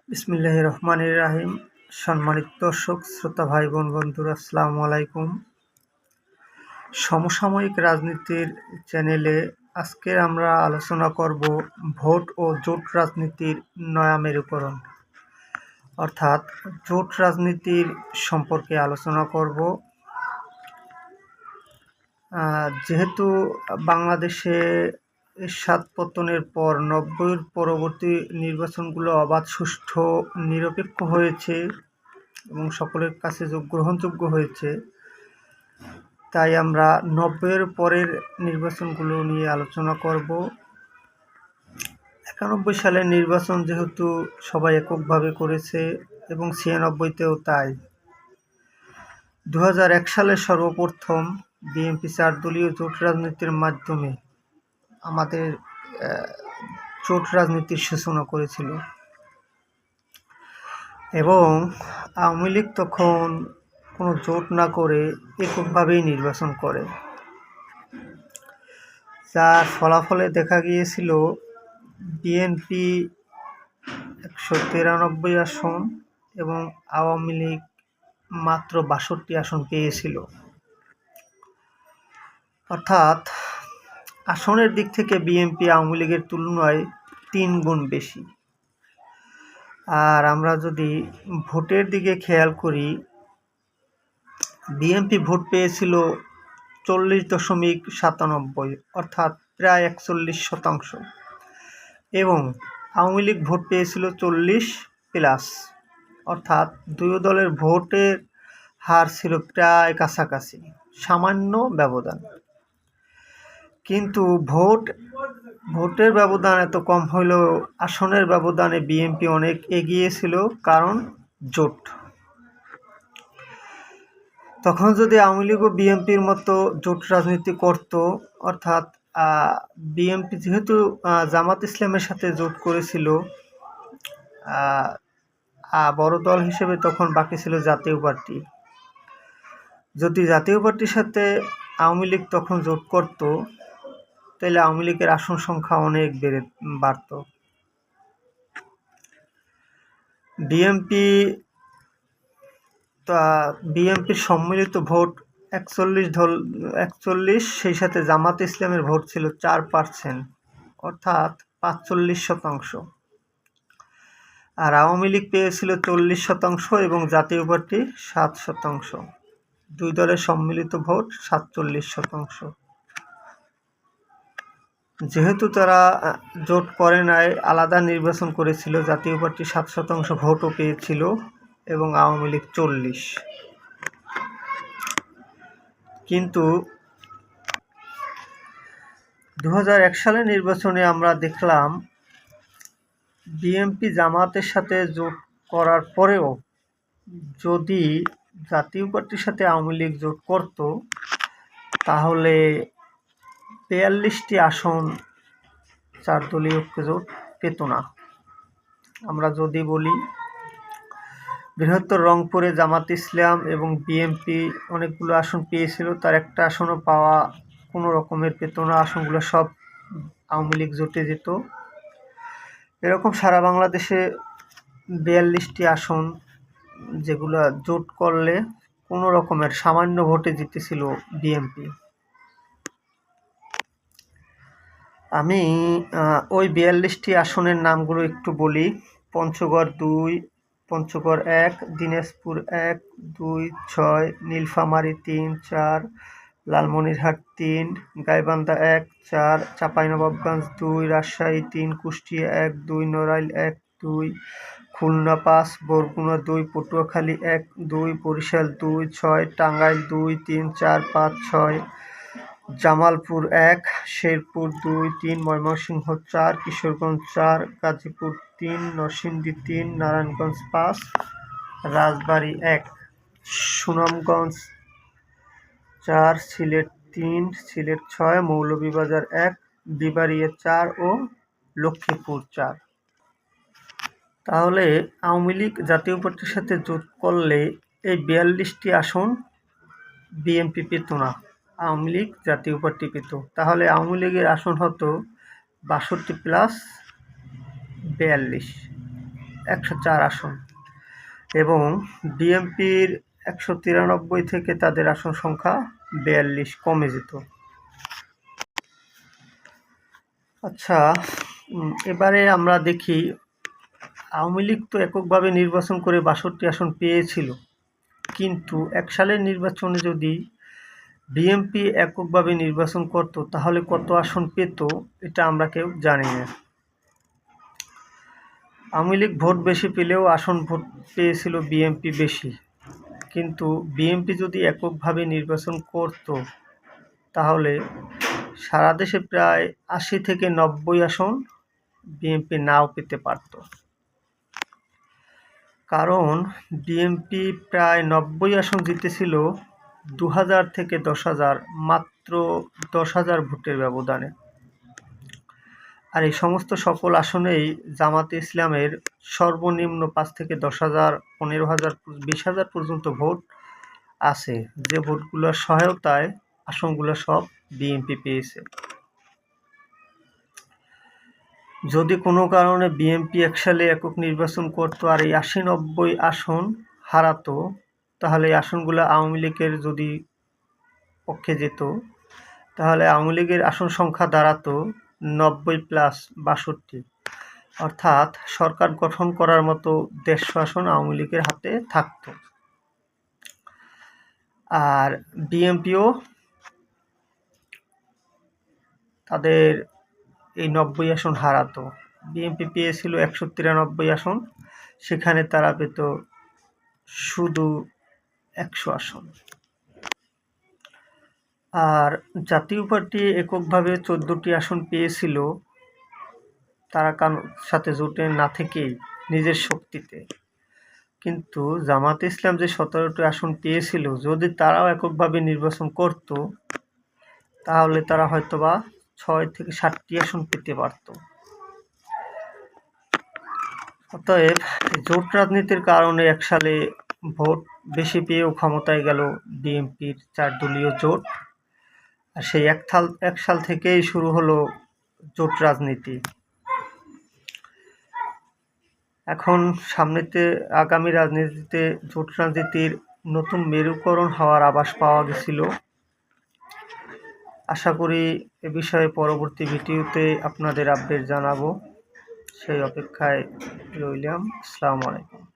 বিসমিল্লাহির রহমানির রাহিম। সম্মানিত দর্শক শ্রোতা ভাই বোন বন্ধুরা, আসসালামু আলাইকুম। সমসাময়িক রাজনীতির চ্যানেলে আজকে আমরা আলোচনা করব ভোট ও জোট রাজনীতির নয়া মেরুকরণ, অর্থাৎ জোট রাজনীতির সম্পর্কে আলোচনা করব। যেহেতু বাংলাদেশে এরশাদ পতনের পর 90-এর পরবর্তী নির্বাচনগুলো অবাধ, সুষ্ঠু, নিরপেক্ষ হয়েছে এবং সকলের কাছে গ্রহণযোগ্য হয়েছে, তাই আমরা 90-এর পরের নির্বাচনগুলো নিয়ে আলোচনা করব। 91 সালের নির্বাচন যেহেতু সবাই এককভাবে করেছে এবং 96-তেও তাই। 2001 সালে সর্বপ্রথম বিএনপি 4 দলীয় জোট রাজনীতির মাধ্যমে আমাদের জোট রাজনীতির সূচনা করেছিল এবং আওয়ামী লীগ তখন কোনো জোট না করে এককভাবেই নির্বাচন করে, যার ফলাফলে দেখা গিয়েছিল বিএনপি 193 আসন এবং আওয়ামী লীগ মাত্র 62 আসন পেয়েছিল। অর্থাৎ আসনের দিক থেকে বিএনপি আওয়ামী লীগের তুলনায় 3 গুণ বেশি। আর আমরা যদি ভোটের দিকে খেয়াল করি, বিএনপি ভোট পেয়েছিল 40.97, অর্থাৎ প্রায় 41%, এবং আওয়ামী লীগ ভোট পেয়েছিল 40+, অর্থাৎ দুই দলের ভোটের হার ছিল প্রায় কাছাকাছি, সামান্য ব্যবধান। কিন্তু ভোটের ব্যবধান এত কম হলেও আসনের ব্যবধানে বিএনপি অনেক এগিয়ে ছিল, কারণ জোট। তখন যদি আওয়ামী লীগ ও বিএনপির মতো জোট রাজনীতি করত, অর্থাৎ বিএনপি যেহেতু জামাত ইসলামের সাথে জোট করেছিল, বড় দল হিসেবে তখন বাকি ছিল জাতীয় পার্টি। যদি জাতীয় পার্টির সাথে আওয়ামী লীগ তখন জোট করত, তাহলে আওয়ামী লীগের আসন সংখ্যা অনেক বাড়ত। বিএনপির সম্মিলিত ভোট 41, সেই সাথে জামাত ইসলামের ভোট ছিল 4%, অর্থাৎ 45%, আর আওয়ামী লীগ পেয়েছিল 40% এবং জাতীয় পার্টি 7%। দুই দলের সম্মিলিত ভোট 47%। যেহেতু তারা জোট করে নাই, আলাদা নির্বাচন করেছিল, জাতীয় পার্টি 7% ভোটও পেয়েছিল এবং আওয়ামী লীগ 40। কিন্তু 2001 সালের নির্বাচনে আমরা দেখলাম বিএনপি জামাতের সাথে জোট করার পরেও যদি জাতীয় পার্টির সাথে আওয়ামী লীগ জোট করত, তাহলে 42টি আসন 4 দলীয় জোট পেত না। আমরা যদি বলি, বৃহত্তর রংপুরে জামাত ইসলাম এবং বিএনপি অনেকগুলো আসন পেয়েছিল, তার একটা আসনও পাওয়া কোনো রকমের পেত না, আসনগুলো সব আওয়ামী লীগ জোটে যেত। এরকম সারা বাংলাদেশে 42টি আসন যেগুলো জোট করলে কোনো রকমের সামান্য ভোটে জিতেছিল বিএনপি। আমি ওই 42টি আসনের নামগুলো একটু বলি। পঞ্চগড় 2, পঞ্চগড় 1, দিনাজপুর 1, 2, 6, নীলফামারী 3, 4, লালমনিরহাট 3, গাইবান্ধা 1, 4, চাঁপাইনবাবগঞ্জ 2, রাজশাহী 3, কুষ্টিয়া 1, 2, নড়াইল 1, 2, খুলনা 5, বরগুনা 2, পটুয়াখালী 1, 2, বরিশাল 2, 6, টাঙ্গাইল 2, 3, 4, 5, 6, জামালপুর 1, শেরপুর 2, 3, ময়মনসিংহ 4, কিশোরগঞ্জ 4, গাজীপুর 3, নরসিংদী 3, নারায়ণগঞ্জ 5, রাজবাড়ী 1, সুনামগঞ্জ 4, সিলেট 3, সিলেট 6, মৌলভীবাজার 1, বিবাড়িয়া 4 ও লক্ষ্মীপুর 4। তাহলে আওয়ামী লীগ জাতীয় পার্টির সাথে জোট করলে এই 42টি আসন বিএনপি পেত না, আওয়ামী লীগ জাতীয় পার্টি পেত। তাহলে আওয়ামী লীগের আসন হতো 62+42। 104 আসন এবং বিএনপির 193 থেকে তাদের আসন সংখ্যা 42 কমে যেত। আচ্ছা, এবারে আমরা দেখি আওয়ামী লীগ তো এককভাবে নির্বাচন করে 62 আসন পেয়েছিল, কিন্তু 1 সালের নির্বাচনে যদি বিএনপি এককভাবে নির্বাচন করত তাহলে কত আসন পেত এটা আমরা কেউ জানি না। আওয়ামী লীগ ভোট বেশি পেলেও আসন ভোট পেয়েছিল বিএনপি বেশি, কিন্তু বিএনপি যদি এককভাবে নির্বাচন করত তাহলে সারা দেশে প্রায় 80 থেকে 90 আসন বিএনপি নাও পেতে পারত। কারণ বিএনপি প্রায় 90 আসন জিতেছিল 2000 থেকে 10,000, মাত্র 10,000 ভোটের ব্যবধানে। আর এই সমস্ত সকল আসনেই জামাতে ইসলামের সর্বনিম্ন 5 থেকে 10,000, 15,000, 20,000 পর্যন্ত ভোট আছে, যে ভোটগুলোর সহায়তায় আসনগুলো সব বিএনপি পেয়েছে। যদি কোনো কারণে বিএনপি 1 সালে একক নির্বাচন করত আর এই 80-90 আসন হারাতো, তাহলে এই আসনগুলো আওয়ামী লীগের যদি পক্ষে যেত, তাহলে আওয়ামী লীগের আসন সংখ্যা দাঁড়াতো 90+62, অর্থাৎ সরকার গঠন করার মতো 150 আসন আওয়ামী লীগের হাতে থাকত। আর বিএনপিও তাদের এই 90 আসন হারাতো। বিএনপি পেয়েছিল 193 আসন, সেখানে তারা পেত শুধু 100 আসন। আর জাতীয় পার্টি এককভাবে 14টি আসন পেয়েছিল, তারা কারোর সাথে জোটে না থেকেই নিজের শক্তিতে। কিন্তু জামাতে ইসলাম যে 17টি আসন পেয়েছিল, যদি তারাও এককভাবে নির্বাচন করত তাহলে তারা হয়তোবা 6 থেকে 7টি আসন পেতে পারত। অতএব জোট রাজনীতির কারণে 1 সালে ভোট বেশি পেয়েও ক্ষমতায় গেল বিএনপির 4 দলীয় জোট। আর সেই 1 সাল থেকেই শুরু হলো জোট রাজনীতি। এখন আগামী রাজনীতিতে জোট রাজনীতির নতুন মেরুকরণ হওয়ার আভাস পাওয়া গেছিল। আশা করি এ বিষয়ে পরবর্তী ভিডিওতে আপনাদের আপডেট জানাবো। সেই অপেক্ষায় রইলাম। আসসালামু আলাইকুম।